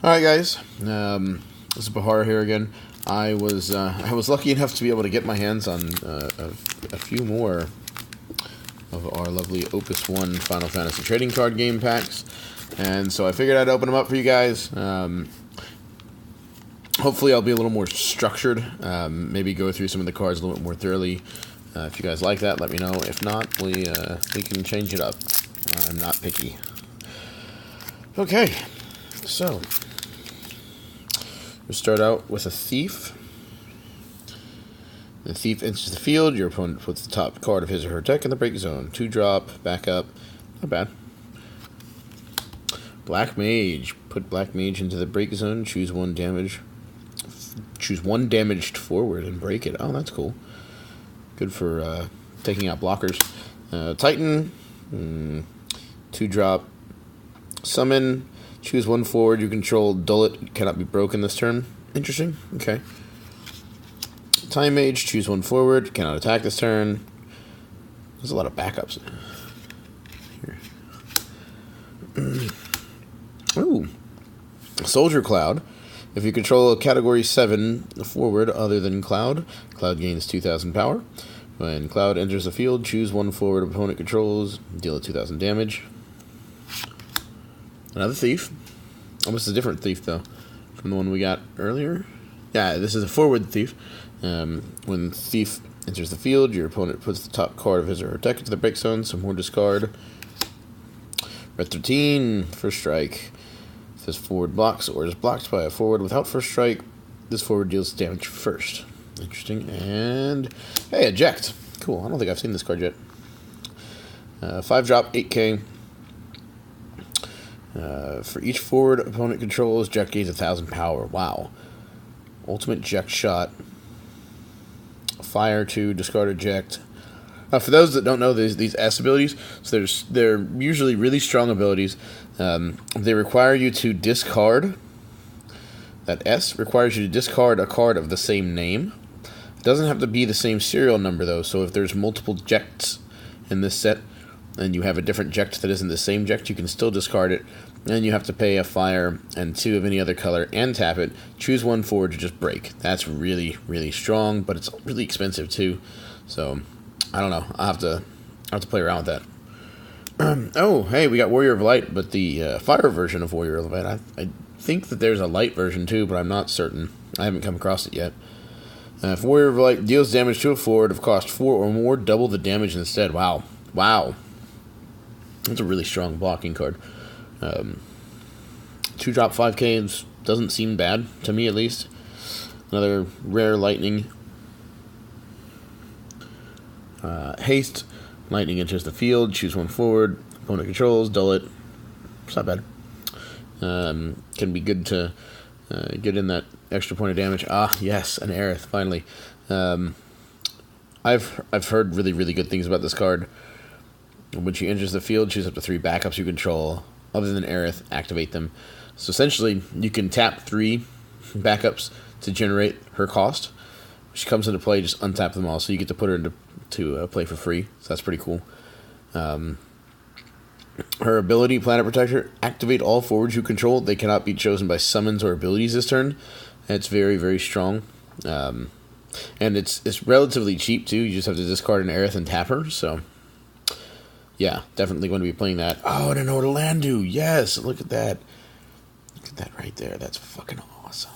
Alright guys, this is Bahar here again. I was lucky enough to be able to get my hands on a few more of our lovely Opus 1 Final Fantasy trading card game packs, and so I figured I'd open them up for you guys. Hopefully I'll be a little more structured, maybe go through some of the cards a little bit more thoroughly. If you guys like that, let me know. If not, we can change it up. I'm not picky. Okay, so we'll start out with a thief. The thief enters the field. Your opponent puts the top card of his or her deck in the break zone. 2-drop, back up. Not bad. Black Mage. Put Black Mage into the break zone. Choose one damage. Choose one damaged forward and break it. Oh, that's cool. Good for taking out blockers. Titan. 2-drop. Summon. Choose one forward you control. Dull it. Cannot be broken this turn. Interesting. Okay. Time Mage. Choose one forward. Cannot attack this turn. There's a lot of backups. Here. Ooh. Soldier Cloud. If you control a Category 7 forward other than Cloud, Cloud gains 2,000 power. When Cloud enters the field, choose one forward opponent controls. Deal 2,000 damage. Another thief. Almost a different thief, though, from the one we got earlier. Yeah, this is a forward thief. When thief enters the field, your opponent puts the top card of his or her deck into the break zone. Some more discard. Red 13, first strike. If this forward blocks or is blocked by a forward without first strike, this forward deals damage first. Interesting. And, hey, eject. Cool. I don't think I've seen this card yet. 5-drop, 8k. For each forward opponent controls, eject gains 1,000 power. Wow. Ultimate eject shot. Fire to discard eject. For those that don't know these S abilities, so they're usually really strong abilities. They require you to discard. That S requires you to discard a card of the same name. It doesn't have to be the same serial number, though, so if there's multiple ejects in this set, and you have a different eject that isn't the same eject, you can still discard it, and you have to pay a fire and 2 of any other color and tap it. Choose one forward to just break. That's really, really strong, but it's really expensive too. So I don't know. I'll have to play around with that. Oh, hey, we got Warrior of Light, but the fire version of Warrior of Light. I think that there's a light version too, but I'm not certain. I haven't come across it yet. If Warrior of Light deals damage to a forward of cost 4 or more, double the damage instead. Wow. Wow. That's a really strong blocking card. 2-drop 5k doesn't seem bad, to me at least. Another rare lightning. Haste. Lightning enters the field. Choose one forward. Opponent controls. Dull it. It's not bad. Can be good to get in that extra point of damage. Ah, yes, an Aerith, finally. I've heard really, really good things about this card. When she enters the field, choose up to 3 backups you control. Other than Aerith, activate them. So essentially, you can tap 3 backups to generate her cost. When she comes into play, just untap them all. So you get to put her into play for free. So that's pretty cool. Her ability, Planet Protector, activate all forwards you control. They cannot be chosen by summons or abilities this turn. It's very, very strong. And it's relatively cheap, too. You just have to discard an Aerith and tap her, so yeah, definitely going to be playing that. Oh, and an Orlandu. Yes, look at that. Look at that right there. That's fucking awesome.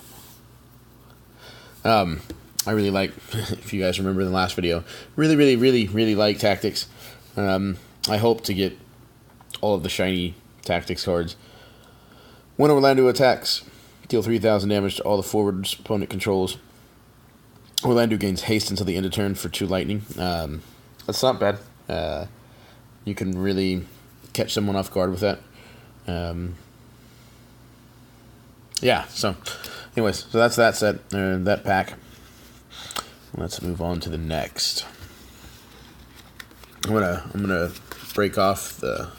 I really like, if you guys remember in the last video, really, really, really, really like Tactics. I hope to get all of the shiny Tactics cards. When Orlandu attacks, deal 3,000 damage to all the forwards opponent controls. Orlandu gains haste until the end of turn for 2 lightning. That's not bad. You can really catch someone off guard with that. Yeah, so anyways, so that's that set, that pack. Let's move on to the next. I'm gonna break off the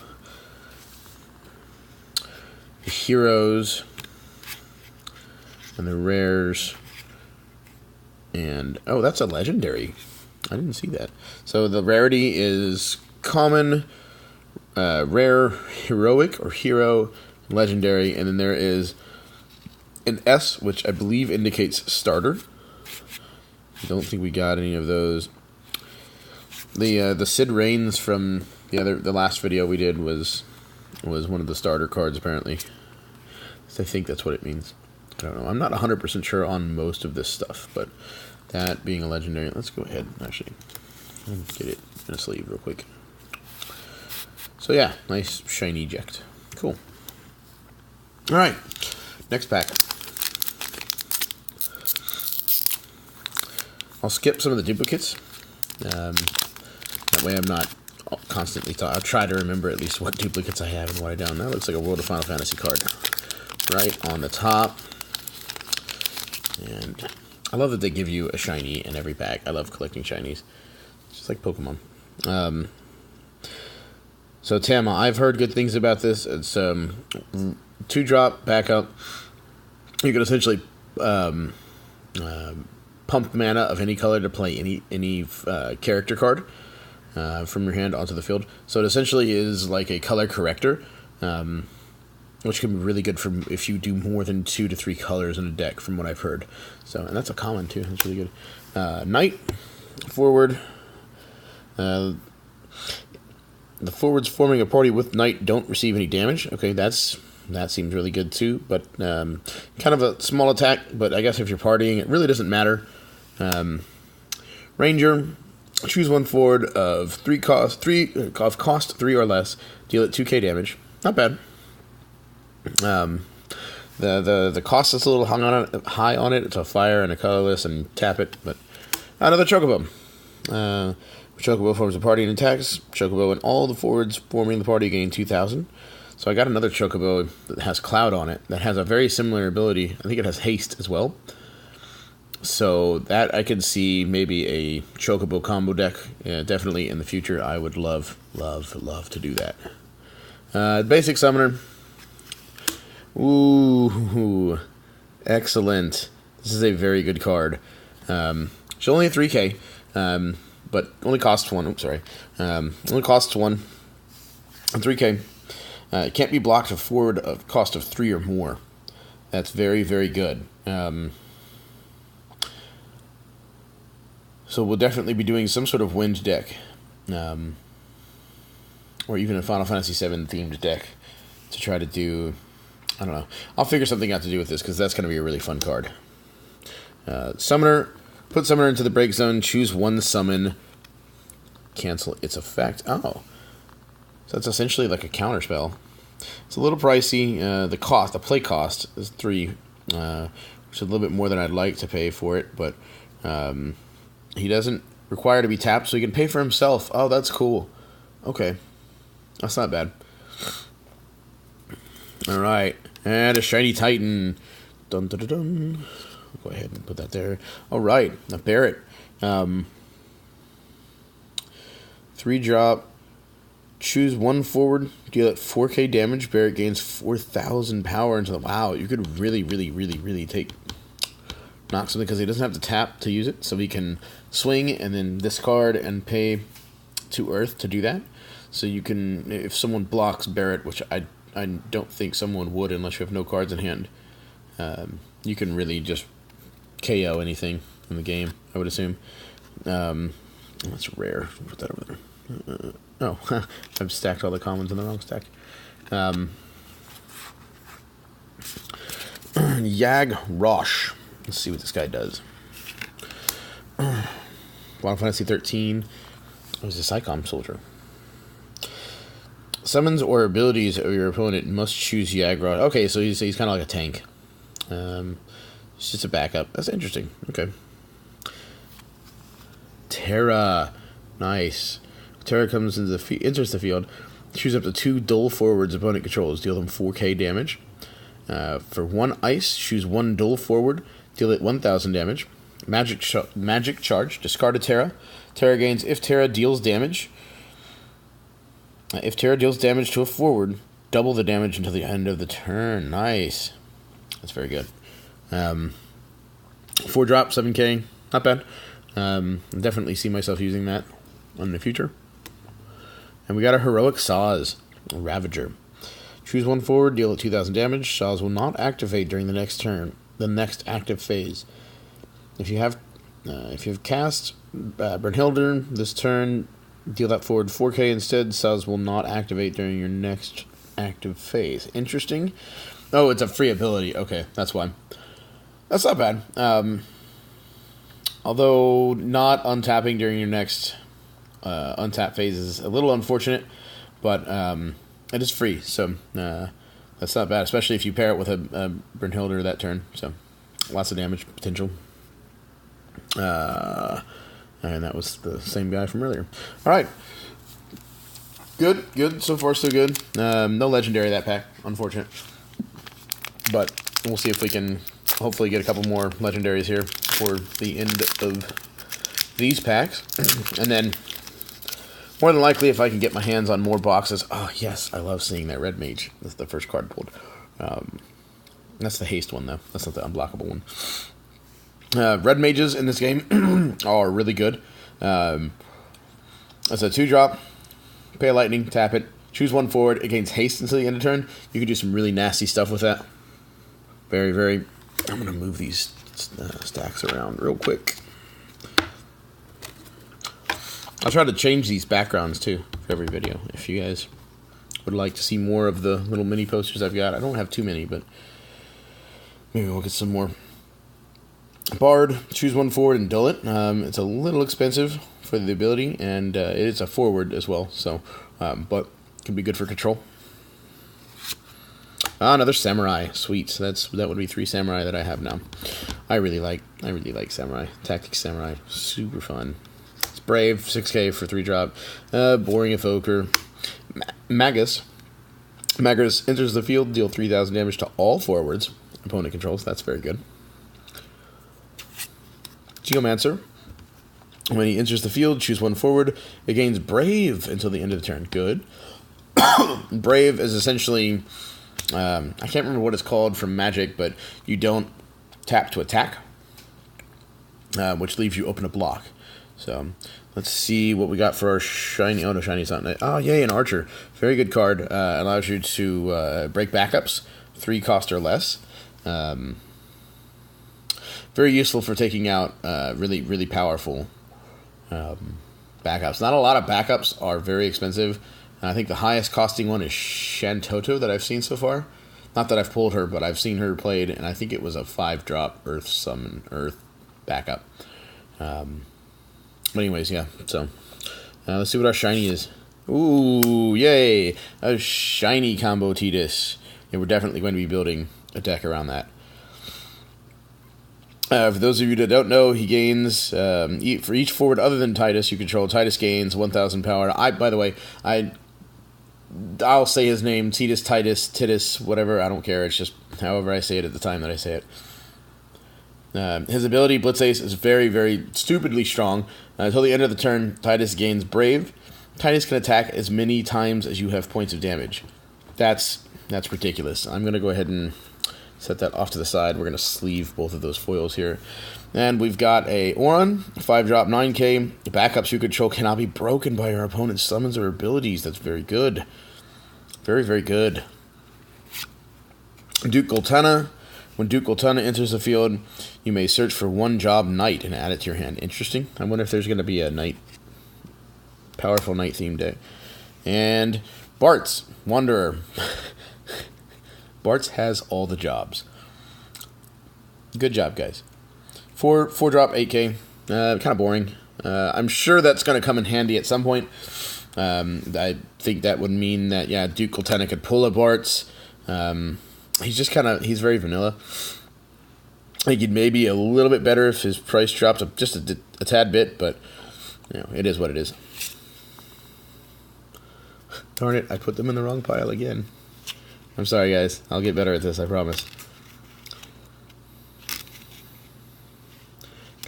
heroes and the rares. And oh, that's a legendary. I didn't see that. So the rarity is common, rare, heroic, or hero, legendary, and then there is an S, which I believe indicates starter. I don't think we got any of those. The Sid Reigns from the last video we did was one of the starter cards, apparently. So I think that's what it means. I don't know. I'm not 100% sure on most of this stuff, but that being a legendary, let's go ahead and actually get it in a sleeve real quick. So yeah, nice shiny eject. Cool. All right, next pack. I'll skip some of the duplicates. That way I'm not constantly I'll try to remember at least what duplicates I have and what I don't. That looks like a World of Final Fantasy card right on the top. And I love that they give you a shiny in every pack. I love collecting shinies. It's just like Pokemon. So Tama, I've heard good things about this. It's 2-drop backup. You can essentially pump mana of any color to play any character card from your hand onto the field. So it essentially is like a color corrector, which can be really good for if you do more than 2 to 3 colors in a deck, from what I've heard. So, and that's a common too. That's really good. Knight forward. The forwards forming a party with Knight don't receive any damage. Okay, that seems really good too. But kind of a small attack. But I guess if you're partying, it really doesn't matter. Ranger, choose one forward of cost 3 or less. Deal it 2k damage. Not bad. The cost is a little high on it. It's a fire and a colorless, and tap it. But another Chocobo. Chocobo forms a party and attacks. Chocobo and all the forwards forming the party gain 2,000. So I got another Chocobo that has Cloud on it, that has a very similar ability. I think it has Haste as well. So that I could see maybe a Chocobo combo deck. Definitely in the future. I would love to do that. Basic Summoner. Ooh, excellent. This is a very good card. It's only a 3k. But only costs 1. Oops, sorry. Only costs 1. 3k. It can't be blocked of forward of cost of 3 or more. That's very, very good. So we'll definitely be doing some sort of wind deck. Or even a Final Fantasy VII themed deck to try to do... I don't know. I'll figure something out to do with this, because that's going to be a really fun card. Summoner... Put Summoner into the break zone, choose one summon, cancel its effect. Oh. So that's essentially like a counterspell. It's a little pricey. The play cost is 3, which is a little bit more than I'd like to pay for it, but he doesn't require to be tapped, so he can pay for himself. Oh, that's cool. Okay. That's not bad. Alright. And a Shiny Titan. Dun dun dun dun. Go ahead and put that there. All right, a Barret. 3-drop. Choose one forward. Deal it 4k damage. Barret gains 4,000 power into the... Wow, you could really knock something, because he doesn't have to tap to use it. So he can swing and then discard and pay 2 earth to do that. So you can... If someone blocks Barret, which I don't think someone would unless you have no cards in hand, you can really just... KO anything in the game, I would assume. That's rare. Put that over there. I've stacked all the commons in the wrong stack. Yag Rosh. Let's see what this guy does. Final Fantasy 13. Oh, he's a Psychom soldier. Summons or abilities of your opponent must choose Yag Rosh. Okay, so he's kind of like a tank. It's just a backup. That's interesting. Okay. Terra. Nice. Terra comes into enters the field. Choose up to 2 dull forwards opponent controls. Deal them 4k damage. For 1 ice, choose 1 dull forward. Deal it 1,000 damage. Magic charge. Discard a Terra. Terra gains if Terra deals damage. If Terra deals damage to a forward, double the damage until the end of the turn. Nice. That's very good. 4-drop, 7k, not bad. Definitely see myself using that in the future. And we got a Heroic Saws, a Ravager. Choose one forward, deal it 2,000 damage. Saws will not activate during the next turn, the next active phase. If you have cast Brunhilde this turn, deal that forward 4k instead. Saws will not activate during your next active phase. Interesting. Oh, it's a free ability. Okay, that's why. That's not bad. Although not untapping during your next untap phase is a little unfortunate, but it is free, so that's not bad, especially if you pair it with a Brunhilde that turn. So lots of damage potential. And that was the same guy from earlier. All right. Good. So far, so good. No legendary that pack, unfortunate. But we'll see if we can hopefully get a couple more legendaries here for the end of these packs. And then, more than likely, if I can get my hands on more boxes. Oh, yes, I love seeing that red mage. That's the first card pulled. That's the haste one, though. That's not the unblockable one. Red mages in this game are really good. It's a 2-drop. Pay a lightning, tap it. Choose one forward. It gains haste until the end of turn. You can do some really nasty stuff with that. Very, very... I'm going to move these stacks around real quick. I'll try to change these backgrounds, too, for every video. If you guys would like to see more of the little mini posters I've got. I don't have too many, but maybe we'll get some more. Bard, choose one forward and dull it. It's a little expensive for the ability, and it's a forward as well, so but can be good for control. Another samurai, sweet. So that would be 3 samurai that I have now. I really like samurai. Tactics samurai, super fun. It's brave, 6k for 3-drop. Boring evoker. Magus enters the field, deal 3,000 damage to all forwards opponent controls. That's very good. Geomancer. When he enters the field, choose one forward. It gains Brave until the end of the turn. Good. Brave is essentially... I can't remember what it's called from Magic, but you don't tap to attack, which leaves you open to block. So let's see what we got for our shiny... Oh, no, shiny's not... Oh, yay, an Archer. Very good card. Allows you to break backups. 3 cost or less. Very useful for taking out really, really powerful backups. Not a lot of backups are very expensive. I think the highest costing one is Shantoto that I've seen so far. Not that I've pulled her, but I've seen her played, and I think it was a 5-drop Earth Summon, Earth backup. But anyways, yeah. So let's see what our shiny is. Ooh, yay! A shiny combo Tidus. Yeah, we're definitely going to be building a deck around that. For those of you that don't know, he gains, for each forward other than Titus you control, Titus gains 1,000 power. By the way, I'll say his name, Titus, Titus, whatever, I don't care. It's just however I say it at the time that I say it. His ability, Blitz Ace, is very, very stupidly strong. Until the end of the turn, Titus gains Brave. Titus can attack as many times as you have points of damage. That's ridiculous. I'm going to go ahead and set that off to the side. We're going to sleeve both of those foils here. And we've got a Oron, 5-drop, 9k. The backups you control cannot be broken by your opponent's summons or abilities. That's very good. Very, very good. Duke Goltana. When Duke Goltana enters the field, you may search for one job knight and add it to your hand. Interesting. I wonder if there's going to be a knight, powerful knight themed deck. And Bartz, Wanderer. Bartz has all the jobs. Good job, guys. 4-drop, 8k. Kind of boring. I'm sure that's going to come in handy at some point. I think that would mean that, yeah, Duke Goltana could pull a Bartz. He's very vanilla. I think he'd maybe a little bit better if his price dropped just a tad bit, but, you know, it is what it is. Darn it, I put them in the wrong pile again. I'm sorry, guys. I'll get better at this, I promise.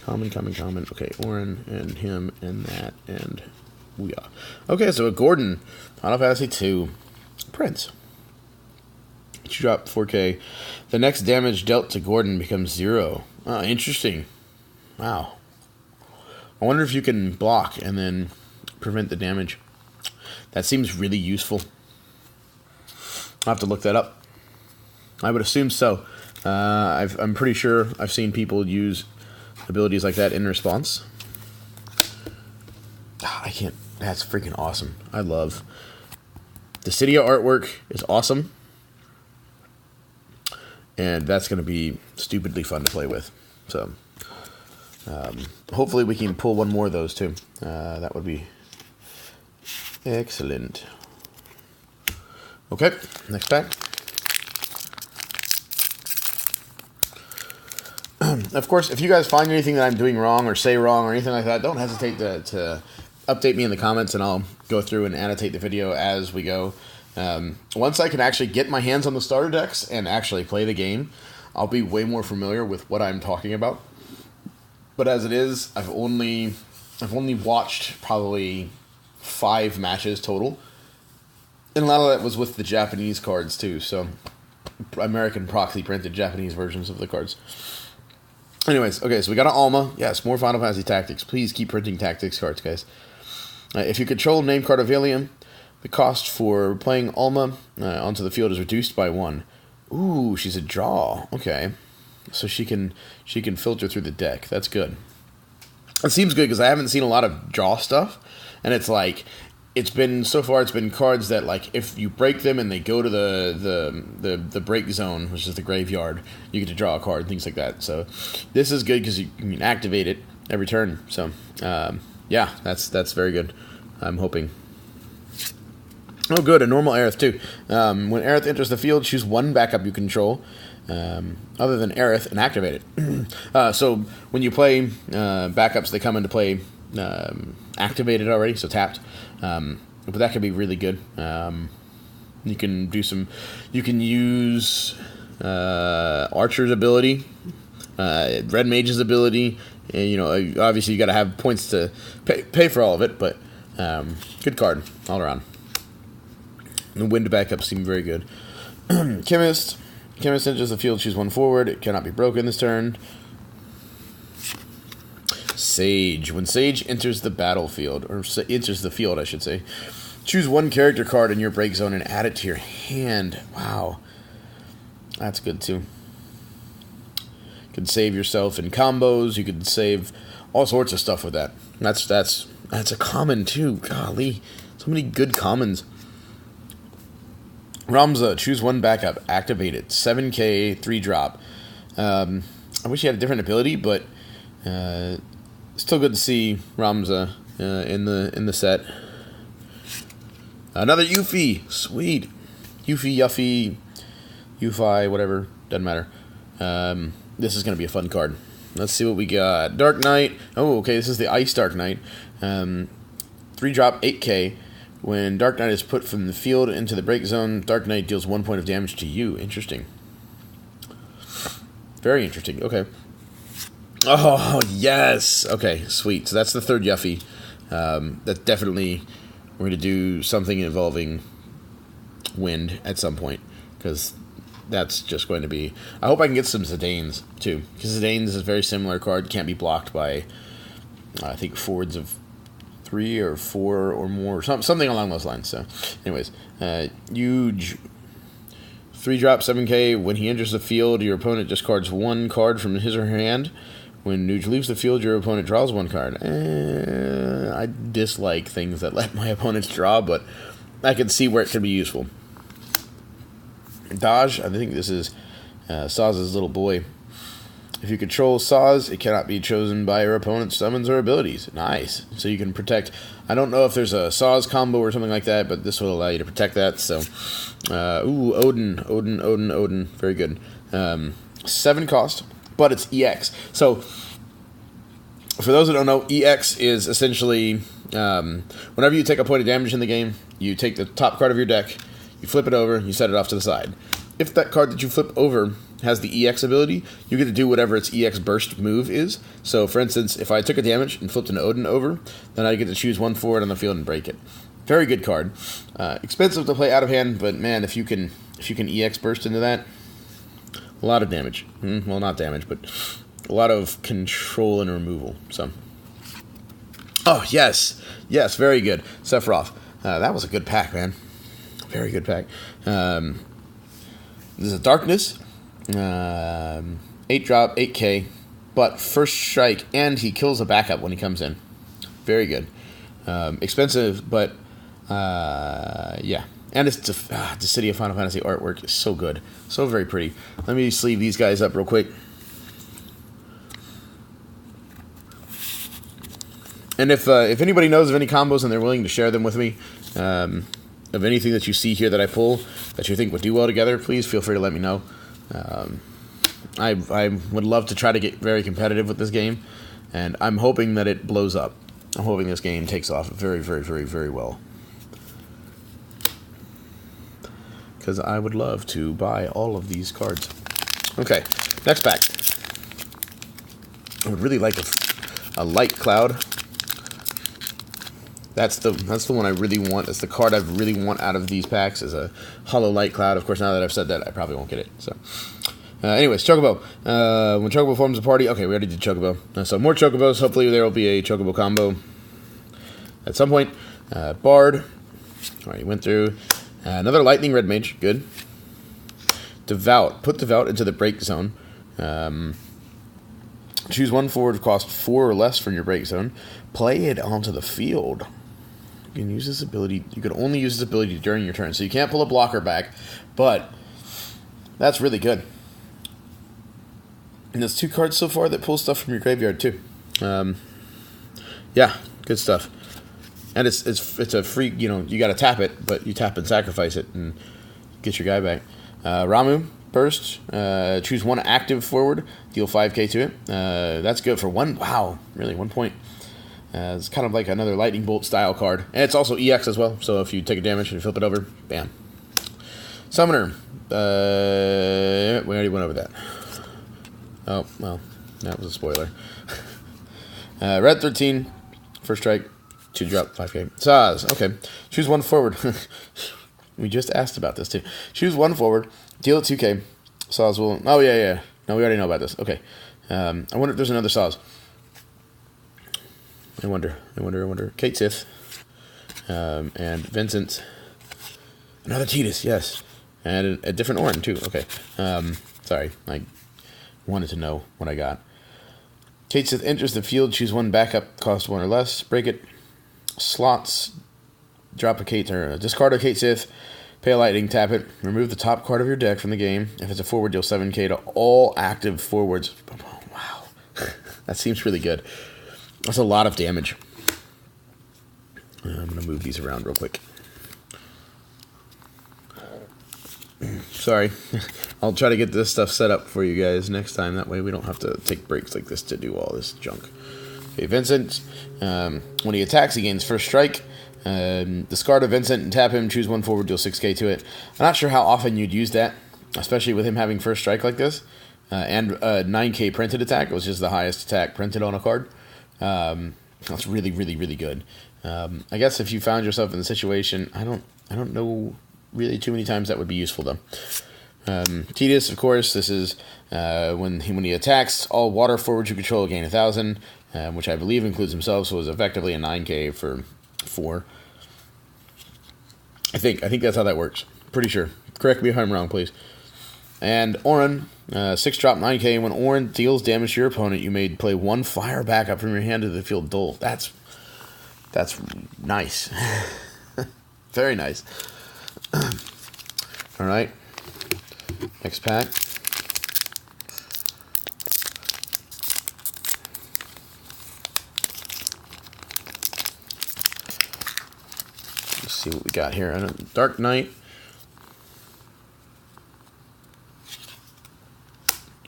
Common. Okay, Oren and him and that and Booyah. Okay, so a Gordon. Final Fantasy 2. Prince. You drop 4k. The next damage dealt to Gordon becomes 0. Interesting. Wow. I wonder if you can block and then prevent the damage. That seems really useful. I'll have to look that up. I would assume so. I'm pretty sure I've seen people use abilities like that in response. I can't. That's freaking awesome. I love the Cydia artwork is awesome, and that's going to be stupidly fun to play with. So hopefully we can pull one more of those too. That would be excellent. Okay, next pack. Of course, if you guys find anything that I'm doing wrong or say wrong or anything like that, don't hesitate to update me in the comments, and I'll go through and annotate the video as we go. Once I can actually get my hands on the starter decks and actually play the game, I'll be way more familiar with what I'm talking about. But as it is, I've only watched probably 5 matches total, and a lot of that was with the Japanese cards too. So American proxy printed Japanese versions of the cards. Anyways, okay, so we got an Alma. Yes, more Final Fantasy Tactics. Please keep printing Tactics cards, guys. If you control name card of Alien, the cost for playing Alma onto the field is reduced by 1. Ooh, she's a draw. Okay, so she can filter through the deck. That's good. It seems good because I haven't seen a lot of draw stuff, and it's like it's been cards that, like, if you break them and they go to the break zone, which is the graveyard, you get to draw a card, things like that. So this is good because you can activate it every turn. So yeah, that's very good. I'm hoping. Oh, good, a normal Aerith too. When Aerith enters the field, choose 1 backup you control, other than Aerith, and activate it. So when you play backups, they come into play activated already, so tapped. But that could be really good. You can do some. You can use Archer's ability, Red Mage's ability, and obviously you got to have points to pay for all of it. But good card all around. The wind backups seem very good. Chemist enters the field. Choose 1 forward. It cannot be broken this turn. Sage. When Sage enters the battlefield, or enters the field, I should say, choose 1 character card in your break zone and add it to your hand. Wow. That's good too. You can save yourself in combos. You can save all sorts of stuff with that. That's a common too. Golly. So many good commons. Ramza, choose 1 backup. Activate it. 7k, 3-drop. I wish he had a different ability, but still good to see Ramza in the set. Another Yuffie, sweet. Yuffie, whatever, doesn't matter. This is gonna be a fun card. Let's see what we got. Dark Knight. Oh, okay, this is the Ice Dark Knight. 3-drop, 8k. When Dark Knight is put from the field into the break zone, Dark Knight deals 1 point of damage to you. Interesting. Very interesting. Okay. Oh, yes. Okay, sweet. So that's the 3rd Yuffie. That definitely, we're going to do something involving wind at some point, because that's just going to be... I hope I can get some Zidanes, too, because Zidanes is a very similar card. Can't be blocked by, I think, forwards of 3 or 4 or more. Something along those lines. So, anyways, huge... 3-drop, 7k. When he enters the field, your opponent discards 1 card from his or her hand. When Nuge leaves the field, your opponent draws 1 card. I dislike things that let my opponents draw, but I can see where it can be useful. Dodge, I think this is Saz's little boy. If you control Saz, it cannot be chosen by your opponent's summons or abilities. Nice. So you can protect... I don't know if there's a Saz combo or something like that, but this will allow you to protect that. So, ooh, Odin. Very good. 7 cost, but it's EX. So, for those that don't know, EX is essentially... whenever you take a point of damage in the game, you take the top card of your deck, you flip it over, you set it off to the side. If that card that you flip over has the EX ability, you get to do whatever its EX burst move is. So, for instance, if I took a damage and flipped an Odin over, then I get to choose 1 forward on the field and break it. Very good card. Expensive to play out of hand, but man, if you can EX burst into that, a lot of damage. Well, not damage, but a lot of control and removal. So, oh yes, very good, Sephiroth. That was a good pack, man. Very good pack. This is a Darkness. 8 drop, 8k, but first strike, and he kills a backup when he comes in. Very good. Expensive, but yeah. And it's the City of Final Fantasy artwork is so good. So very pretty. Let me sleeve these guys up real quick. And if anybody knows of any combos and they're willing to share them with me, of anything that you see here that I pull that you think would do well together, please feel free to let me know. I would love to try to get very competitive with this game, and I'm hoping that it blows up. I'm hoping this game takes off very, very, very, very well. Because I would love to buy all of these cards. Okay, next pack. I would really like a light cloud. That's the one I really want. That's the card I really want out of these packs, is a Hollow Light Cloud. Of course, now that I've said that, I probably won't get it. So, anyways, Chocobo. When Chocobo forms a party, okay, we already did Chocobo. So more Chocobos. Hopefully, there will be a Chocobo combo at some point. Bard. Alright, went through. Another Lightning Red Mage. Good. Devout. Put Devout into the break zone. Choose one forward, cost 4 or less from your break zone. Play it onto the field. You can use this ability. You can only use this ability during your turn, so you can't pull a blocker back. But that's really good. And there's 2 cards so far that pull stuff from your graveyard too. Yeah, good stuff. And it's a free. You got to tap it, but you tap and sacrifice it and get your guy back. Ramu. Burst, choose 1 active forward, deal 5k to it. That's good for 1. Wow, really 1 point. It's kind of like another Lightning Bolt style card, and it's also EX as well. So if you take a damage and flip it over, bam. Summoner. We already went over that. Oh well, that was a spoiler. Red 13, first strike, 2 drop, 5k. Saz. Okay, choose 1 forward. We just asked about this too. Choose 1 forward. Deal at 2k. Saws will... Oh, yeah. No, we already know about this. Okay. I wonder if there's another Saws. I wonder. Kate Sith. And Vincent. Another Tidus, yes. And a different Orin, too. Okay. Sorry. I wanted to know what I got. Kate Sith enters the field. Choose 1 backup. Cost 1 or less. Break it. Slots. Drop a Kate... Or discard a Kate Sith. Pay a Lightning, tap it, remove the top card of your deck from the game. If it's a forward, deal 7k to all active forwards. Oh, wow. That seems really good. That's a lot of damage. I'm going to move these around real quick. Sorry. I'll try to get this stuff set up for you guys next time. That way we don't have to take breaks like this to do all this junk. Okay, Vincent. When he attacks, he gains first strike. Discard a Vincent and tap him, choose 1 forward, deal 6k to it. I'm not sure how often you'd use that, especially with him having first strike like this. And 9k printed attack, which is the highest attack printed on a card. That's really, really, really good. I guess if you found yourself in the situation, I don't know really too many times that would be useful though. Tidus, of course, this is when he attacks, all water forwards you control gain 1,000, which I believe includes himself, so it's effectively a 9k for 4. I think that's how that works. Pretty sure. Correct me if I'm wrong, please. And Orin, 6 drop, 9k. When Orin deals damage to your opponent, you may play 1 fire backup from your hand to the field duel. That's nice. Very nice. All right. Next pack. See what we got here. Dark Knight.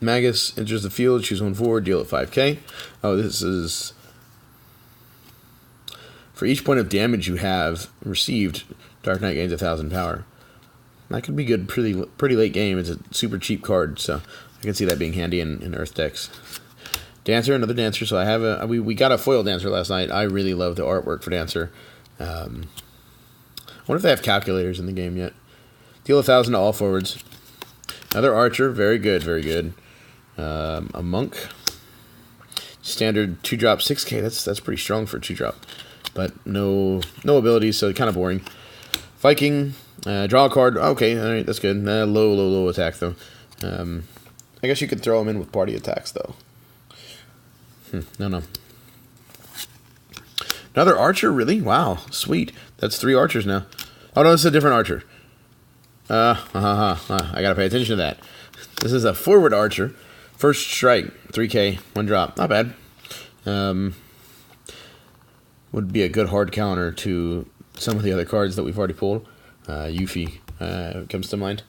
Magus enters the field, choose 1 forward, deal at 5k. Oh, this is... For each point of damage you have received, Dark Knight gains 1,000 power. That could be good pretty late game. It's a super cheap card, so I can see that being handy in Earth decks. Dancer, another Dancer. So I have we got a foil Dancer last night. I really love the artwork for Dancer. I wonder if they have calculators in the game yet. Deal 1,000 to all forwards. Another Archer, very good, very good. A Monk. Standard 2 drop 6k. That's pretty strong for a 2 drop, but no abilities, so kind of boring. Viking, Draw a card. Okay, all right, that's good. Low attack, though. I guess you could throw him in with party attacks, though. No. Another archer, really? Wow, sweet. That's 3 archers now. Oh, no, this is a different archer. I gotta pay attention to that. This is a forward archer. First strike, 3k, 1 drop. Not bad. Would be a good hard counter to some of the other cards that we've already pulled. Yuffie comes to mind.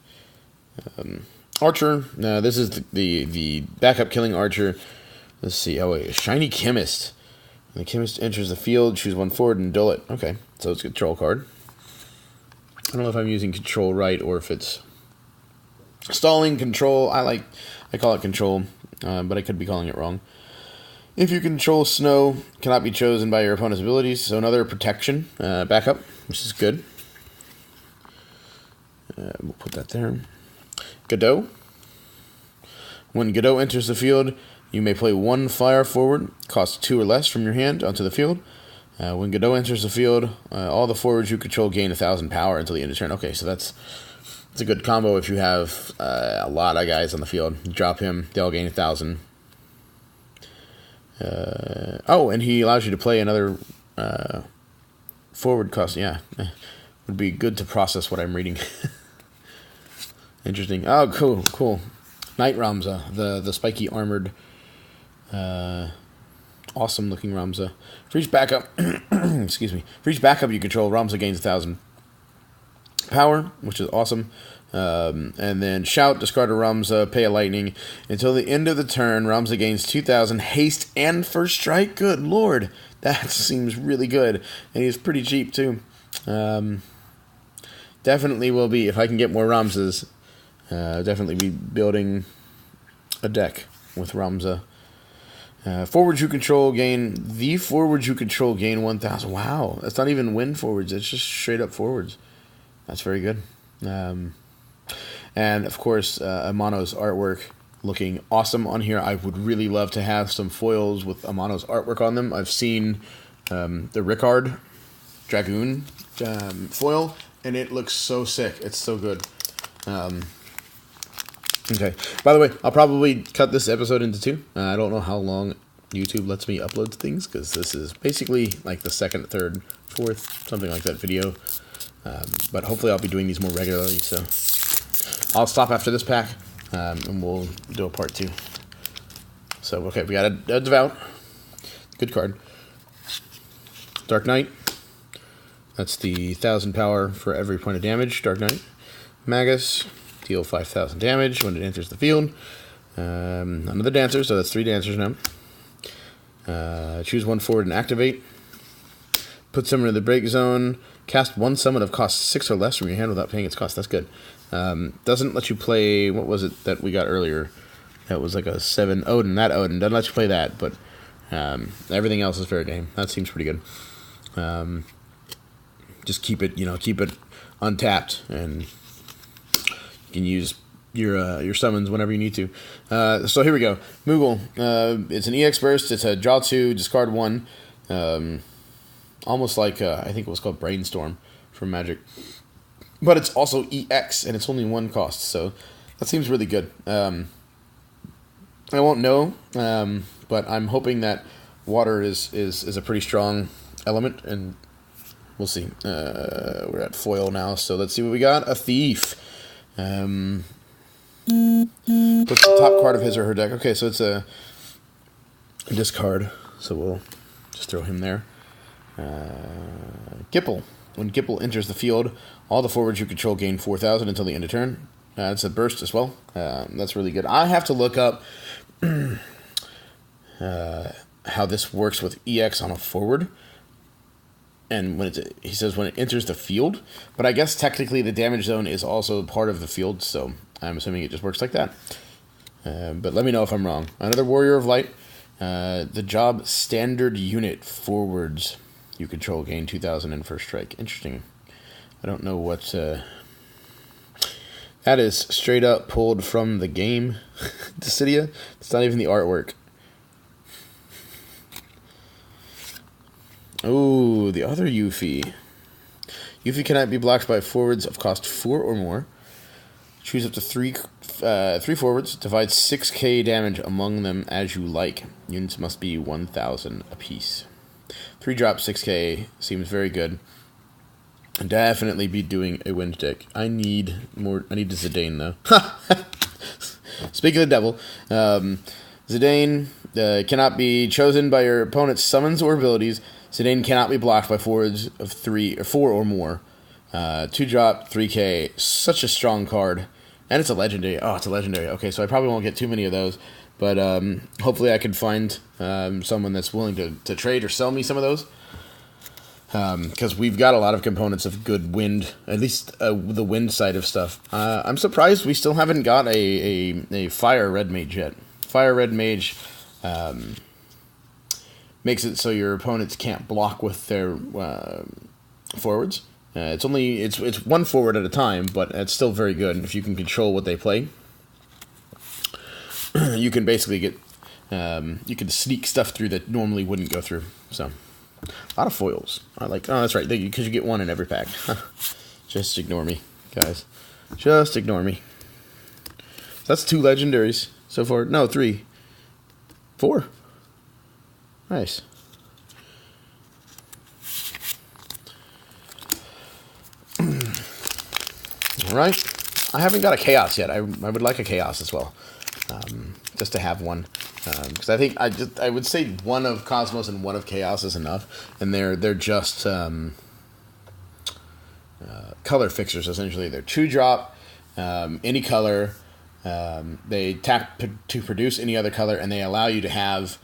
Archer. This is the backup killing archer. Let's see. Oh, wait. Shiny Chemist. When the Chemist enters the field, choose 1 forward and dull it. Okay, so it's a control card. I don't know if I'm using control right or if it's stalling control. I call it control, but I could be calling it wrong. If you control snow, cannot be chosen by your opponent's abilities. So another protection backup, which is good. We'll put that there. Godot. When Godot enters the field, you may play 1 fire forward, cost 2 or less from your hand onto the field. When Godot enters the field, all the forwards you control gain 1,000 power until the end of turn. Okay, so that's a good combo if you have a lot of guys on the field. You drop him, they all gain 1,000. And he allows you to play another forward cost. Yeah, would be good to process what I'm reading. Interesting. Oh, cool. Knight Ramza, the spiky armored, awesome looking Ramza. For each backup, excuse me. For each backup you control, Ramza gains 1,000 power, which is awesome. And then shout, discard a Ramza, pay a lightning. Until the end of the turn, Ramza gains 2,000 haste and first strike. Good lord, that seems really good. And he's pretty cheap too. Definitely will be, if I can get more Ramzas, definitely be building a deck with Ramza. Forwards you control gain 1,000. Wow, that's not even win forwards. It's just straight up forwards. That's very good. And of course, Amano's artwork looking awesome on here. I would really love to have some foils with Amano's artwork on them. I've seen the Rickard Dragoon foil, and it looks so sick. It's so good. Okay. By the way, I'll probably cut this episode into 2. I don't know how long YouTube lets me upload things, because this is basically like the 2nd, 3rd, 4th, something like that video. But hopefully I'll be doing these more regularly, so I'll stop after this pack, and we'll do a part 2. So, okay, we got a Devout. Good card. Dark Knight. That's the 1,000 power for every point of damage. Dark Knight. Magus. Deal 5,000 damage when it enters the field. Another Dancer, so that's 3 Dancers now. Choose 1 forward and activate. Put someone in the break zone. Cast 1 summon of cost 6 or less from your hand without paying its cost. That's good. Doesn't let you play... What was it that we got earlier? That was like a 7 Odin. That Odin doesn't let you play that, but everything else is fair game. That seems pretty good. Just keep it untapped, and you can use your summons whenever you need to. So here we go. Moogle. It's an EX burst. It's a draw 2, discard 1. Almost like, I think it was called Brainstorm from Magic. But it's also EX, and it's only 1 cost, so that seems really good. I won't know, but I'm hoping that water is a pretty strong element, and we'll see. We're at foil now, so let's see what we got. A Thief. Puts the top card of his or her deck. Okay, so it's a discard, so we'll just throw him there. Gipple. When Gipple enters the field, all the forwards you control gain 4,000 until the end of turn. It's a burst as well. That's really good. I have to look up how this works with EX on a forward. And when he says when it enters the field, but I guess technically the damage zone is also part of the field, so I'm assuming it just works like that. But let me know if I'm wrong. Another Warrior of Light. The job standard unit forwards you control gain 2,000 in first strike. Interesting. I don't know what... that is straight up pulled from the game, Dissidia. It's not even the artwork. Oh, the other Yuffie. Yuffie cannot be blocked by forwards of cost 4 or more. Choose up to three forwards. Divide 6k damage among them as you like. Units must be 1,000 apiece. 3-drop 6k seems very good. Definitely be doing a wind deck. I need a Zidane though. Speaking of the devil, Zidane cannot be chosen by your opponent's summons or abilities. Zidane cannot be blocked by forwards of 3 or 4 or more. 2-drop 3k, such a strong card, and it's a legendary. Oh, it's a legendary. Okay, so I probably won't get too many of those, but hopefully I can find someone that's willing to trade or sell me some of those. Because we've got a lot of components of good wind, at least the wind side of stuff. I'm surprised we still haven't got a Fire Red Mage yet. Fire Red Mage makes it so your opponents can't block with their forwards. It's one forward at a time, but it's still very good. If you can control what they play, you can basically get you can sneak stuff through that normally wouldn't go through. So. A lot of foils. Oh, that's right, because you get one in every pack. Just ignore me, guys. Just ignore me. That's 2 legendaries so far. No, 3. 4. Nice. Alright. I haven't got a Chaos yet. I would like a Chaos as well. Just to have one. Because I think I would say one of Cosmos and one of Chaos is enough, and they're just color fixers essentially. They're 2-drop, any color. They tap to produce any other color, and they allow you to have